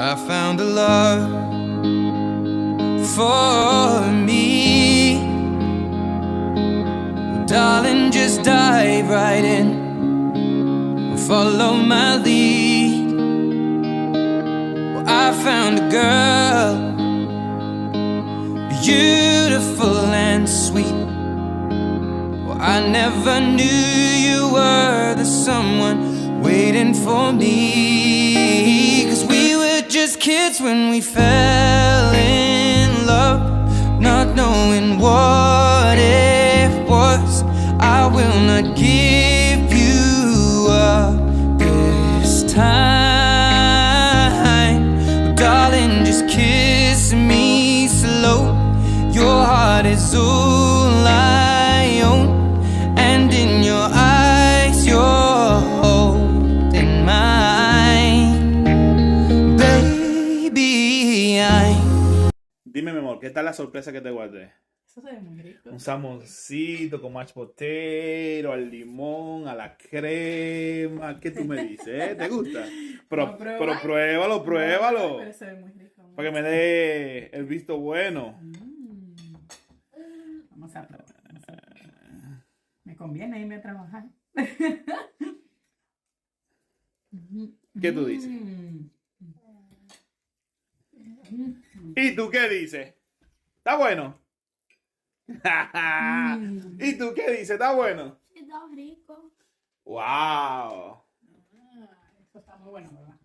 I found a love for me. Darling, just dive right in, follow my lead. Well, I found a girl, beautiful and sweet. Well, I never knew you were the someone waiting for me. 'Cause we were just kids when we fell in love, not knowing what it was. I will not give you up this time. Oh, darling, just kiss me slow. Your heart is all I own, and in your eyes you're holding mine. Baby, Dime, mi amor, ¿qué tal la sorpresa que te guardé? Eso se ve muy rico. Un salmoncito con mashed potato, al limón, a la crema. ¿Qué tú me dices? ¿Te gusta? Pero pruébalo. Pero se ve muy rico. Para que me dé el visto bueno. Vamos a probar. Me conviene irme a trabajar. ¿Qué tú dices? ¿Y tú qué dices? ¿Está bueno? ¿Y tú qué dices? ¿Está bueno? Sí, está rico. ¡Wow! Eso está muy bueno, ¿verdad?